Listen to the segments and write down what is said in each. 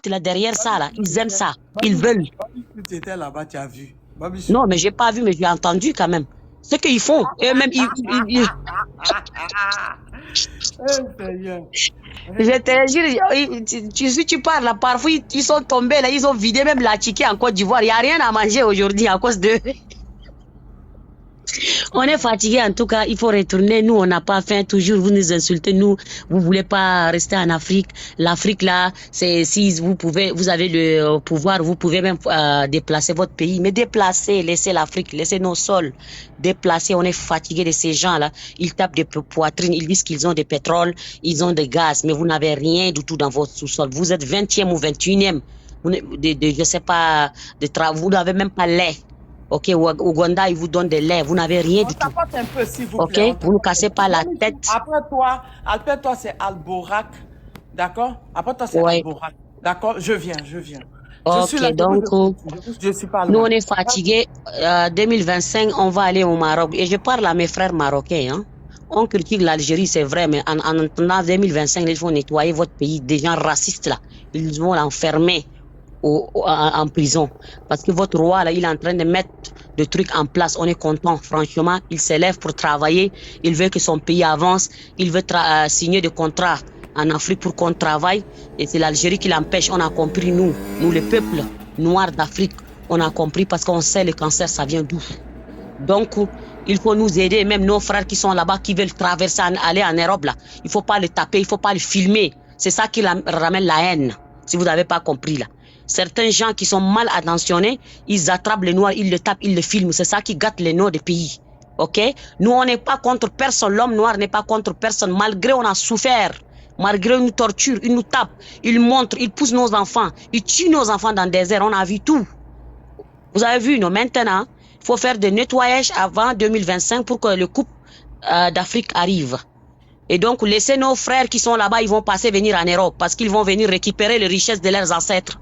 rafiste là, derrière ça, là. Ils aiment ça. Ils veulent. Tu étais là-bas, tu as vu. Non, mais j'ai pas vu, mais j'ai entendu quand même. Ce qu'ils font, eux-mêmes, je te jure, si tu parles là, parfois, ils sont tombés là, ils ont vidé même la ticket en Côte d'Ivoire. Il n'y a rien à manger aujourd'hui à cause de... On est fatigué en tout cas, il faut retourner. Nous, on n'a pas faim. Toujours, vous nous insultez. Nous, vous voulez pas rester en Afrique. L'Afrique là, c'est si vous pouvez, vous avez le pouvoir, vous pouvez même déplacer votre pays. Mais déplacer, laissez l'Afrique, laissez nos sols. Déplacer, on est fatigué de ces gens-là. Ils tapent des poitrines, ils disent qu'ils ont des pétroles, ils ont des gaz, mais vous n'avez rien du tout dans votre sous-sol. Vous êtes 20e ou 21e. Je sais pas, vous n'avez même pas lait. Ok, Ouganda, il vous donne des lait, vous n'avez rien du tout. Un peu, s'il vous plaît. Ok, vous ne cassez pas la tête. Après toi, c'est Alborak. D'accord? Après toi, c'est Alborak. D'accord? Je viens. Ok, je suis là, donc, je suis pas nous, on est fatigués. 2025, on va aller au Maroc. Et je parle à mes frères marocains. Hein. On critique l'Algérie, c'est vrai, mais en attendant 2025, il faut nettoyer votre pays. Des gens racistes, là, ils vont l'enfermer en prison. Parce que votre roi, là, il est en train de mettre des trucs en place. On est content, franchement. Il s'élève pour travailler. Il veut que son pays avance. Il veut signer des contrats en Afrique pour qu'on travaille. Et c'est l'Algérie qui l'empêche. On a compris, nous, le peuple noir d'Afrique, on a compris parce qu'on sait le cancer, ça vient d'où. Donc, il faut nous aider. Même nos frères qui sont là-bas, qui veulent traverser, aller en Europe, là. Il ne faut pas le taper, il ne faut pas le filmer. C'est ça qui ramène la haine, si vous n'avez pas compris, là. Certains gens qui sont mal attentionnés, ils attrapent les noirs, ils le tapent, ils le filment. C'est ça qui gâte les noms des pays. Ok? Nous, on n'est pas contre personne. L'homme noir n'est pas contre personne. Malgré on a souffert, malgré une torture, ils nous tapent, ils montrent, ils poussent nos enfants, ils tuent nos enfants dans le désert. On a vu tout. Vous avez vu, non? Maintenant, il faut faire des nettoyages avant 2025 pour que le couple d'Afrique arrive. Et donc, laissez nos frères qui sont là-bas, ils vont passer venir en Europe parce qu'ils vont venir récupérer les richesses de leurs ancêtres.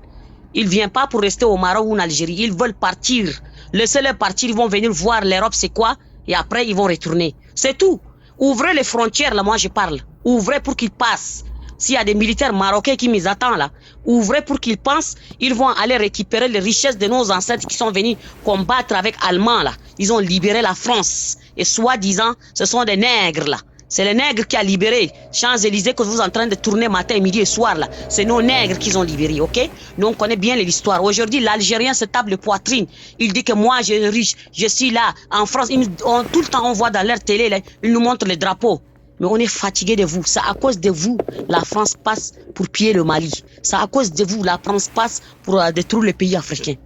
Ils ne viennent pas pour rester au Maroc ou en Algérie. Ils veulent partir. Laissez-les partir. Ils vont venir voir l'Europe, c'est quoi. Et après, ils vont retourner. C'est tout. Ouvrez les frontières, là, moi, je parle. Ouvrez pour qu'ils passent. S'il y a des militaires marocains qui nous attendent, là, ouvrez pour qu'ils pensent. Ils vont aller récupérer les richesses de nos ancêtres qui sont venus combattre avec Allemands, là. Ils ont libéré la France. Et soi-disant, ce sont des nègres, là. C'est les nègres qui a libéré Champs-Élysées que vous êtes en train de tourner matin, midi et soir là. C'est nos nègres qui ont libéré, ok? Nous on connaît bien l'histoire. Aujourd'hui, l'Algérien se tape le poitrine. Il dit que moi, je suis riche, je suis là. En France, tout le temps on voit dans leur télé, là, ils nous montrent les drapeaux. Mais on est fatigué de vous. C'est à cause de vous, la France passe pour piller le Mali. C'est à cause de vous, la France passe pour détruire les pays africains.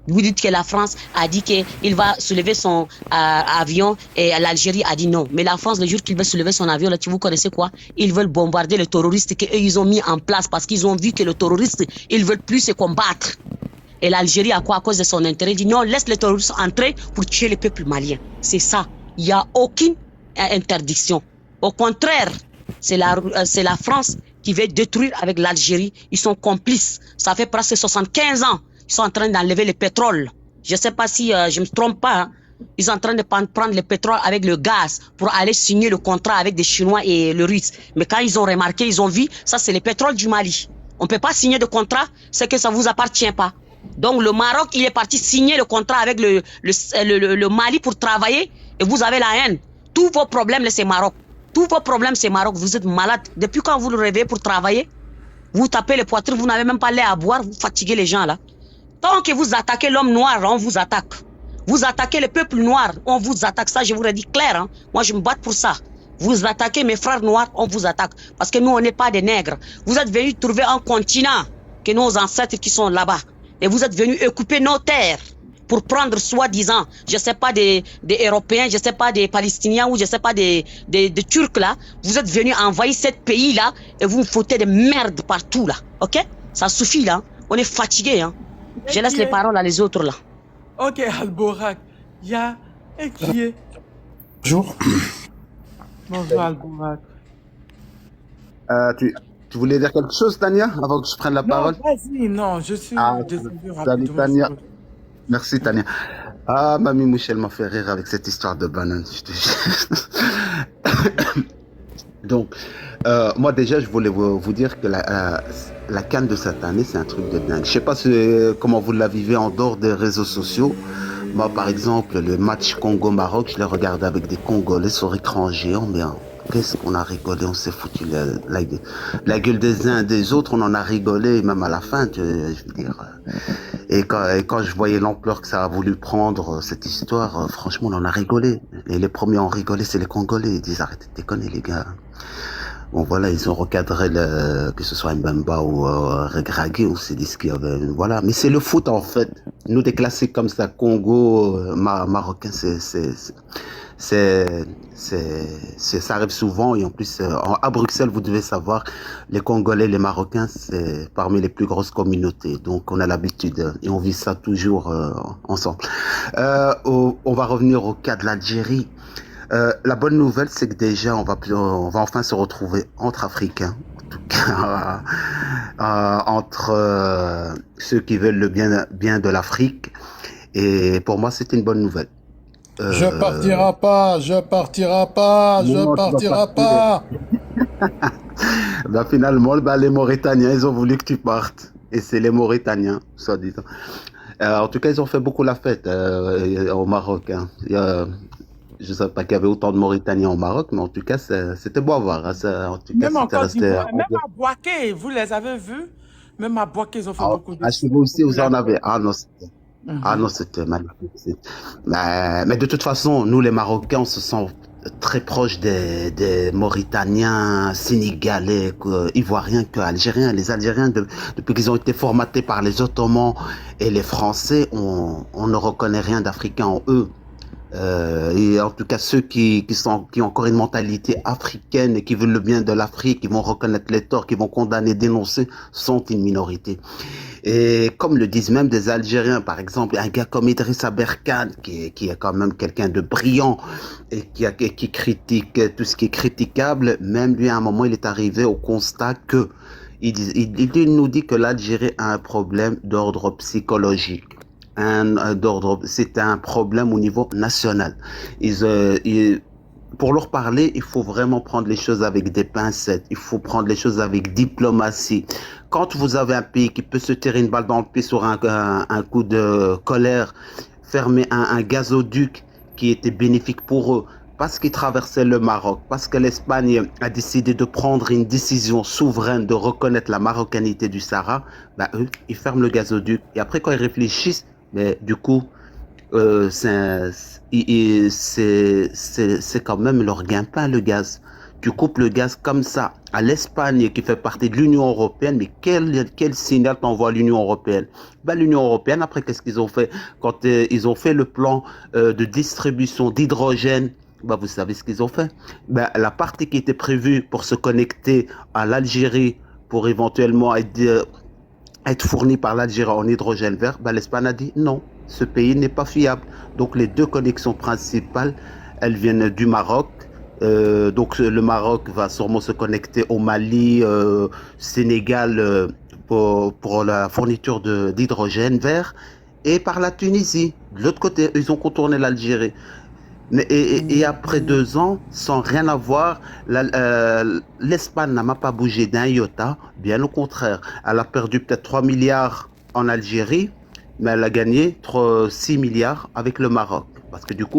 Vous dites que la France a dit qu'il va soulever son avion et l'Algérie a dit non. Mais la France, le jour qu'il veut soulever son avion, là, vous connaissez quoi? Ils veulent bombarder les terroristes qu'ils ont mis en place parce qu'ils ont vu que les terroristes, ils veulent plus se combattre. Et l'Algérie, à quoi? À cause de son intérêt, dit non, laisse les terroristes entrer pour tuer le peuple malien. C'est ça. Il n'y a aucune interdiction. Au contraire, c'est la France qui veut détruire avec l'Algérie. Ils sont complices. Ça fait presque 75 ans. Ils sont en train d'enlever le pétrole. Je ne sais pas si je ne me trompe pas. Hein. Ils sont en train de prendre le pétrole avec le gaz pour aller signer le contrat avec des Chinois et le Russe. Mais quand ils ont remarqué, ils ont vu, ça c'est le pétrole du Mali. On ne peut pas signer de contrat, c'est que ça ne vous appartient pas. Donc le Maroc, il est parti signer le contrat avec le Mali pour travailler et vous avez la haine. Tous vos problèmes, c'est Maroc. Tous vos problèmes, c'est Maroc. Vous êtes malade. Depuis quand vous le réveillez pour travailler, vous tapez les poitrines, vous n'avez même pas l'air à boire, vous fatiguez les gens là. Tant que vous attaquez l'homme noir, on vous attaque. Vous attaquez le peuple noir, on vous attaque. Ça, je vous le dis clair. Hein. Moi, je me bats pour ça. Vous attaquez mes frères noirs, on vous attaque. Parce que nous, on n'est pas des nègres. Vous êtes venus trouver un continent que nos ancêtres qui sont là-bas. Et vous êtes venus occuper nos terres pour prendre soi-disant, je ne sais pas, des Européens, je ne sais pas, des Palestiniens ou je ne sais pas, des Turcs là. Vous êtes venus envahir ce pays-là et vous me foutez de merde partout là. Ok? Ça suffit là. On est fatigués. Hein. Je laisse les paroles à les autres là. Ok, Alborak. Il y a et qui est. Bonjour. Bonjour, Alborak. Tu voulais dire quelque chose, Tania, avant que je prenne la parole? Vas-y, non, je suis descendu salut, rapidement. Tania. Merci, Tania. Ah, Mamie Michel m'a fait rire avec cette histoire de banane. Je te jure. Donc, moi déjà, je voulais vous dire que la CAN de cette année, c'est un truc de dingue. Je sais pas comment vous la vivez en dehors des réseaux sociaux. Moi, par exemple, le match Congo-Maroc, je l'ai regardé avec des Congolais sur écran géant, mais qu'est-ce qu'on a rigolé, on s'est foutu la gueule des uns et des autres, on en a rigolé, même à la fin, je veux dire. Et quand je voyais l'ampleur que ça a voulu prendre, cette histoire, franchement, on en a rigolé. Et les premiers à en rigoler, c'est les Congolais. Ils disent, arrêtez de déconner, les gars. Bon, voilà, ils ont recadré que ce soit Mbemba ou Regragui, on s'est dit ce qu'il y avait, voilà. Mais c'est le foot, en fait. Nous, des classiques comme ça, Congo, Marocain, c'est, ça arrive souvent. Et en plus, à Bruxelles, vous devez savoir, les Congolais, les Marocains, c'est parmi les plus grosses communautés. Donc, on a l'habitude et on vit ça toujours ensemble. On va revenir au cas de l'Algérie. La bonne nouvelle, c'est que déjà, on va enfin se retrouver entre Africains, en tout cas, entre ceux qui veulent le bien de l'Afrique. Et pour moi, c'est une bonne nouvelle. Je partirai pas, je partirai pas, je Non, tu vas partirai partir. pas. Ben, finalement, ben, les Mauritaniens, ils ont voulu que tu partes. Et c'est les Mauritaniens, soi-disant. En tout cas, ils ont fait beaucoup la fête au Maroc. Hein. Je ne savais pas qu'il y avait autant de Mauritaniens au Maroc, mais en tout cas, c'était beau à voir. Hein. En tout cas, Même en c'était Côte resté. d'Ivoire, même à Boaké, vous les avez vus? Même à Boaké, ils ont fait beaucoup de Chez vous aussi, beaucoup vous en la avez. fête. Ah non, Mhm. c'était magnifique. Mais de toute façon, nous, les Marocains, on se sent très proches des Mauritaniens, Sénégalais, Ivoiriens que Algériens. Les Algériens, depuis qu'ils ont été formatés par les Ottomans et les Français, on ne reconnaît rien d'Africain en eux. Et en tout cas, ceux qui ont encore une mentalité africaine et qui veulent le bien de l'Afrique, qui vont reconnaître les torts, qui vont condamner, dénoncer, sont une minorité. Et comme le disent même des Algériens, par exemple, un gars comme Idrissa Berkane, qui est quand même quelqu'un de brillant et qui critique tout ce qui est critiquable, même lui, à un moment, il est arrivé au constat que il nous dit que l'Algérie a un problème d'ordre psychologique. C'est un problème au niveau national. Pour leur parler, il faut vraiment prendre les choses avec des pincettes. Il faut prendre les choses avec diplomatie. Quand vous avez un pays qui peut se tirer une balle dans le pied sur un coup de colère, fermer un gazoduc qui était bénéfique pour eux, parce qu'ils traversaient le Maroc, parce que l'Espagne a décidé de prendre une décision souveraine de reconnaître la marocanité du Sahara, bah eux, ils ferment le gazoduc. Et après, quand ils réfléchissent, mais du coup, c'est quand même leur gain-pain, le gaz. Tu coupes le gaz comme ça à l'Espagne qui fait partie de l'Union européenne, mais quel signal t'envoie l'Union européenne? Ben, l'Union européenne, après, qu'est-ce qu'ils ont fait? Quand ils ont fait le plan de distribution d'hydrogène, ben, vous savez ce qu'ils ont fait? Ben, la partie qui était prévue pour se connecter à l'Algérie, pour éventuellement être fourni par l'Algérie en hydrogène vert, ben, l'Espagne a dit non, ce pays n'est pas fiable. Donc les deux connexions principales, elles viennent du Maroc. Donc le Maroc va sûrement se connecter au Mali, Sénégal pour la fourniture d'hydrogène vert et par la Tunisie. De l'autre côté, ils ont contourné l'Algérie. Et après 2 ans, sans rien avoir, l'Espagne n'a même pas bougé d'un iota, bien au contraire. Elle a perdu peut-être 3 milliards en Algérie, mais elle a gagné 6 milliards avec le Maroc. Parce que du coup,